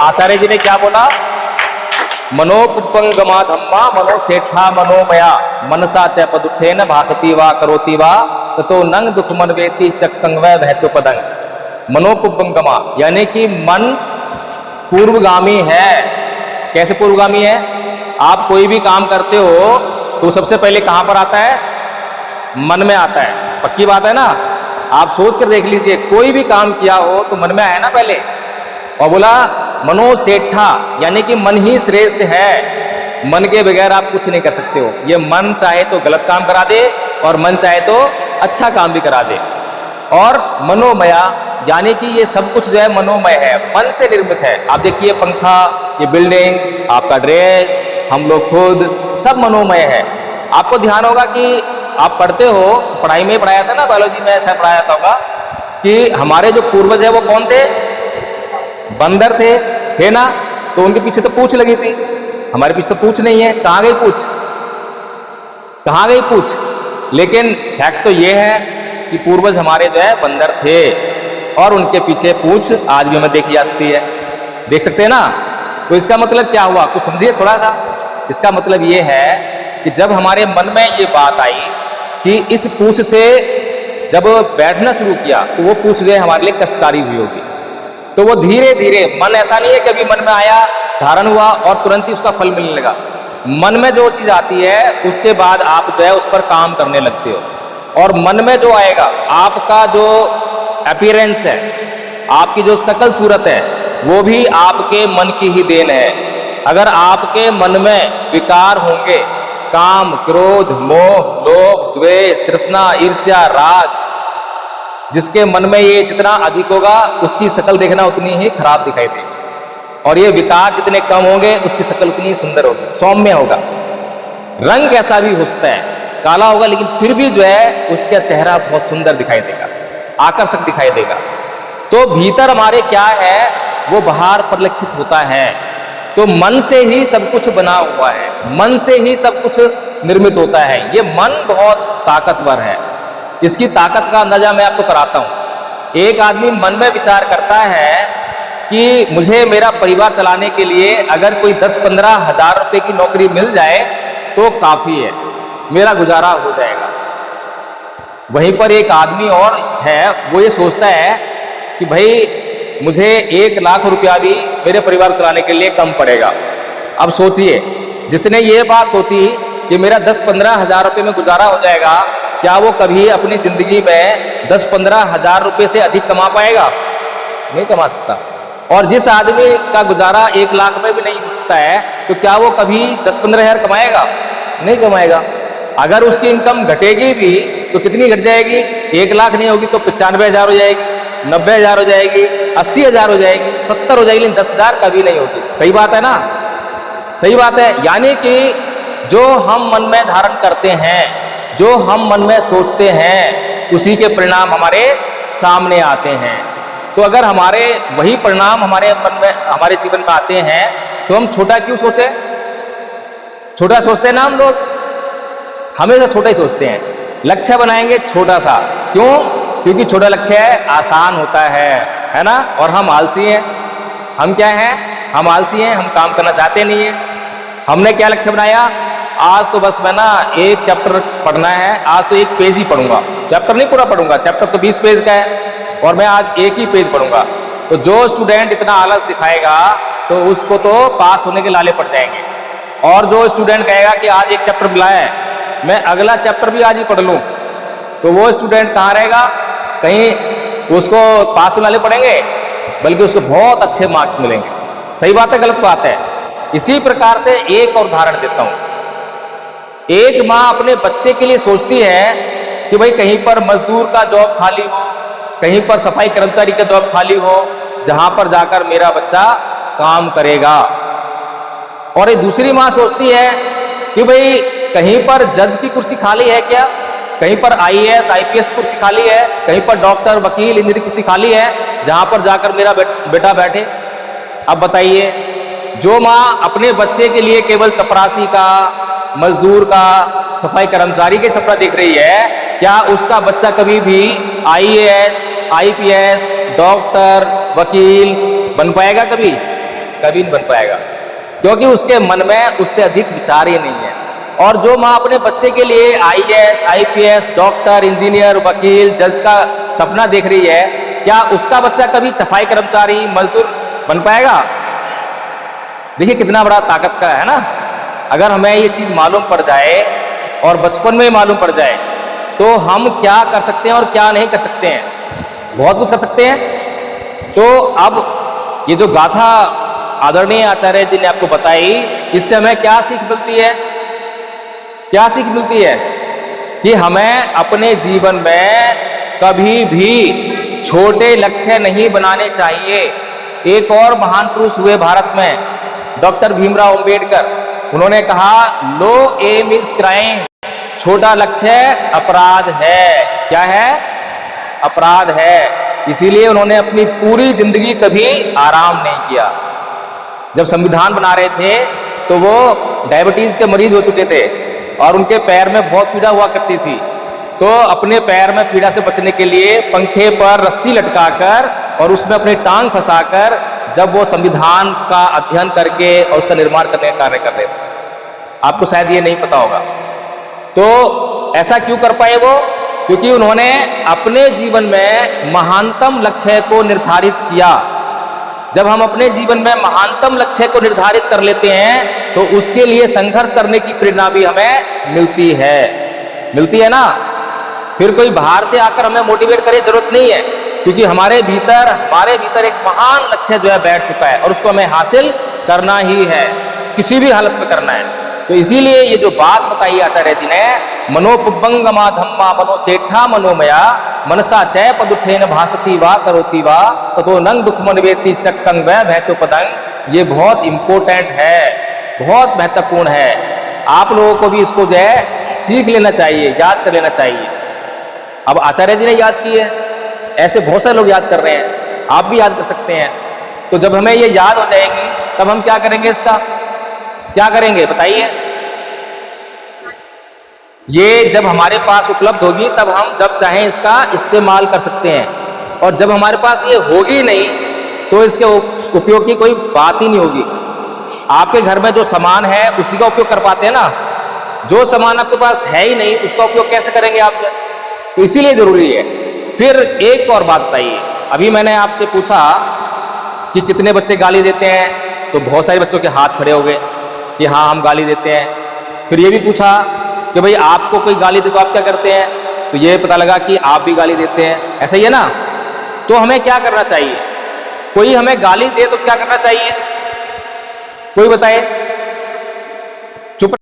आचार्य जी ने क्या बोला? मनोपुपंगमा धम्मा मनोसेठा मनोमया मनसा च पदुत्थेन भासति वा करोति वा ततो नंग दुख मन वेति चक्कंग वै बहत्योपदंग। मनोपुपंगमा यानी कि मन पूर्वगामी है। कैसे पूर्वगामी है? आप कोई भी काम करते हो तो सबसे पहले कहां पर आता है? मन में आता है। पक्की बात है ना? आप सोच कर देख लीजिए, कोई भी काम किया हो तो मन में आया ना पहले। और बोला मनोसेठा यानी कि मन ही श्रेष्ठ है। मन के बगैर आप कुछ नहीं कर सकते हो। ये मन चाहे तो गलत काम करा दे और मन चाहे तो अच्छा काम भी करा दे। और मनोमया यानी कि ये सब कुछ जो है मनोमय है, मन से निर्मित है। आप देखिए पंखा, ये बिल्डिंग, आपका ड्रेस, हम लोग खुद, सब मनोमय है। आपको ध्यान होगा कि आप पढ़ते हो, पढ़ाई में पढ़ाया था ना, बायोलॉजी में ऐसा पढ़ाया था कि हमारे जो पूर्वज है वो कौन थे? बंदर थे ना? तो उनके पीछे तो पूंछ लगी थी। हमारे पीछे तो पूंछ नहीं है। कहां गई पूंछ? कहां गई पूंछ? लेकिन फैक्ट तो ये है कि पूर्वज हमारे जो है बंदर थे और उनके पीछे पूंछ आज भी हमें देखी जाती है। देख सकते हैं ना? तो इसका मतलब क्या हुआ? कुछ समझिए थोड़ा सा। इसका मतलब ये है कि जब हमारे मन में ये बात आई कि इस पूंछ से जब बैठना शुरू किया तो वो पूंछ जो है हमारे लिए कष्टकारी हुई होगी। तो वो धीरे धीरे, मन ऐसा नहीं है कि अभी मन में आया, धारण हुआ और तुरंत ही उसका फल मिलने लगा। मन में जो चीज आती है उसके बाद आप जो है उस पर काम करने लगते हो। और मन में जो आएगा, आपका जो अपीयरेंस है, आपकी जो शकल सूरत है, वो भी आपके मन की ही देन है। अगर आपके मन में विकार होंगे, काम, क्रोध, मोह, लोभ, द्वेष, तृष्णा, ईर्ष्या, राग, जिसके मन में ये जितना अधिक होगा उसकी शकल देखना उतनी ही खराब दिखाई देगी। और ये विकार जितने कम होंगे उसकी शकल उतनी ही सुंदर होगी, सौम्य होगा। रंग कैसा भी हो सकता है, काला होगा लेकिन फिर भी जो है उसका चेहरा बहुत सुंदर दिखाई देगा, आकर्षक दिखाई देगा। तो भीतर हमारे क्या है वो बाहर परिलक्षित होता है। तो मन से ही सब कुछ बना हुआ है, मन से ही सब कुछ निर्मित होता है। ये मन बहुत ताकतवर है। इसकी ताकत का अंदाजा मैं आपको कराता हूं। एक आदमी मन में विचार करता है कि मुझे मेरा परिवार चलाने के लिए अगर कोई 10-15 हजार रुपए की नौकरी मिल जाए तो काफी है, मेरा गुजारा हो जाएगा। वहीं पर एक आदमी और है, वो ये सोचता है कि भाई मुझे 1 लाख रुपया भी मेरे परिवार चलाने के लिए कम पड़ेगा। अब सोचिए, जिसने ये बात सोची कि मेरा 10-15 हजार रुपये में गुजारा हो जाएगा, क्या वो कभी अपनी जिंदगी में 10-15 हजार रुपये से अधिक कमा पाएगा? नहीं कमा सकता। और जिस आदमी का गुजारा 1 लाख में भी नहीं हो सकता है, तो क्या वो कभी 10-15 हजार कमाएगा? नहीं कमाएगा। अगर उसकी इनकम घटेगी भी तो कितनी घट जाएगी? 1 लाख नहीं होगी तो 95 हजार हो जाएगी, 90 हजार हो जाएगी, 80 हजार हो जाएगी, 70 हो जाएगी, लेकिन 10 हजार कभी नहीं होगी। सही बात है ना? सही बात है। यानी कि जो हम मन में धारण करते हैं, जो हम मन में सोचते हैं, उसी के परिणाम हमारे सामने आते हैं। तो अगर हमारे वही परिणाम हमारे मन में, हमारे जीवन में आते हैं तो हम छोटा क्यों सोचे? छोटा सोचते हैं ना हम लोग, हमेशा छोटा ही सोचते हैं। लक्ष्य बनाएंगे छोटा सा, क्यों? क्योंकि छोटा लक्ष्य है, आसान होता है ना? और हम आलसी हैं। हम क्या हैं? हम आलसी हैं, हम काम करना चाहते नहीं है। हमने क्या लक्ष्य बनाया? आज तो बस मैं ना 1 चैप्टर पढ़ना है, आज तो 1 पेज ही पढ़ूंगा। चैप्टर नहीं पूरा पढ़ूंगा, चैप्टर तो 20 पेज का है और मैं आज 1 ही पेज पढ़ूंगा। तो जो स्टूडेंट इतना आलस दिखाएगा तो उसको तो पास होने के लाले पड़ जाएंगे। और जो स्टूडेंट कहेगा कि आज 1 चैप्टर मिला है, मैं अगला चैप्टर भी आज ही पढ़ लूं, तो वो स्टूडेंट कहाँ रहेगा? कहीं उसको पास होने वाले पड़ेंगे, बल्कि उसको बहुत अच्छे मार्क्स मिलेंगे। सही बात है, गलत बात है? इसी प्रकार से एक और उदाहरण देता हूं। एक माँ अपने बच्चे के लिए सोचती है कि भाई कहीं पर मजदूर का जॉब खाली हो, कहीं पर सफाई कर्मचारी का जॉब खाली हो, जहां पर जाकर मेरा बच्चा काम करेगा। और एक दूसरी माँ सोचती है कि भाई कहीं पर जज की कुर्सी खाली है क्या, कहीं पर IAS IPS कुर्सी खाली है, कहीं पर डॉक्टर, वकील, इंजीनियर की कुर्सी खाली है, जहां पर जाकर मेरा बेटा बैठे। अब बताइए, जो माँ अपने बच्चे के लिए केवल चपरासी का, मजदूर का, सफाई कर्मचारी के सपना देख रही है, क्या उसका बच्चा कभी भी IAS IPS, डॉक्टर, वकील बन पाएगा? कभी कभी नहीं बन पाएगा, क्योंकि उसके मन में उससे अधिक विचार ही नहीं है। और जो माँ अपने बच्चे के लिए आईएएस, आईपीएस, डॉक्टर, इंजीनियर, वकील, जज का सपना देख रही है, क्या उसका बच्चा कभी सफाई कर्मचारी, मजदूर बन पाएगा? देखिए कितना बड़ा ताकत का है ना। अगर हमें ये चीज मालूम पड़ जाए और बचपन में मालूम पड़ जाए तो हम क्या कर सकते हैं और क्या नहीं कर सकते हैं, बहुत कुछ कर सकते हैं। तो अब ये जो गाथा आदरणीय आचार्य जी ने आपको बताई, इससे हमें क्या सीख मिलती है? क्या सीख मिलती है? कि हमें अपने जीवन में कभी भी छोटे लक्ष्य नहीं बनाने चाहिए। एक और महान पुरुष हुए भारत में, डॉक्टर भीमराव अंबेडकर। उन्होंने कहा लो एम इज क्राइम, छोटा लक्ष्य अपराध है। क्या है? अपराध है। इसीलिए उन्होंने अपनी पूरी जिंदगी कभी आराम नहीं किया। जब संविधान बना रहे थे तो वो डायबिटीज के मरीज हो चुके थे और उनके पैर में बहुत पीड़ा हुआ करती थी। तो अपने पैर में पीड़ा से बचने के लिए पंखे पर रस्सी लटकाकर और उसमें अपनी टांग फंसाकर जब वो संविधान का अध्ययन करके और उसका निर्माण करने का कार्य कर रहे थे। आपको शायद ये नहीं पता होगा। तो ऐसा क्यों कर पाए वो? क्योंकि उन्होंने अपने जीवन में महानतम लक्ष्य को निर्धारित किया। जब हम अपने जीवन में महानतम लक्ष्य को निर्धारित कर लेते हैं तो उसके लिए संघर्ष करने की प्रेरणा भी हमें मिलती है ना। फिर कोई बाहर से आकर हमें मोटिवेट करे जरूरत नहीं है, क्योंकि हमारे भीतर एक महान लक्ष्य जो है बैठ चुका है और उसको हमें हासिल करना ही है, किसी भी हालत में करना है। तो इसीलिए ये जो बात बताई आचार्य जी ने, मनोपुब्बंगमा धम्मा मनोसेठा मनोमया मनसा चय पदुत्थेन भासती वा करोति वा ततो नंग दुखमन वेति चक्कं वै भैतोपदं। ये बहुत इंपॉर्टेंट है, बहुत महत्वपूर्ण है। आप लोगों को भी इसको जो है सीख लेना चाहिए, याद कर लेना चाहिए। अब आचार्य जी ने याद की है, ऐसे बहुत सारे लोग याद कर रहे हैं, आप भी याद कर सकते हैं। तो जब हमें ये याद हो जाएंगी तब हम क्या करेंगे? इसका क्या करेंगे बताइए? ये जब हमारे पास उपलब्ध होगी तब हम जब चाहें इसका इस्तेमाल कर सकते हैं, और जब हमारे पास ये होगी नहीं तो इसके उपयोग की कोई बात ही नहीं होगी। आपके घर में जो सामान है उसी का उपयोग कर पाते हैं ना, जो सामान आपके पास है ही नहीं उसका उपयोग कैसे करेंगे आप? तो इसीलिए जरूरी है। फिर एक और बात बताइए, अभी मैंने आपसे पूछा कि कितने बच्चे गाली देते हैं, तो बहुत सारे बच्चों के हाथ खड़े हो गए कि हाँ हम गाली देते हैं। फिर ये भी पूछा कि भाई आपको कोई गाली दे तो आप क्या करते हैं, तो ये पता लगा कि आप भी गाली देते हैं। ऐसा ही है ना। तो हमें क्या करना चाहिए? कोई हमें गाली दे तो क्या करना चाहिए? कोई बताए?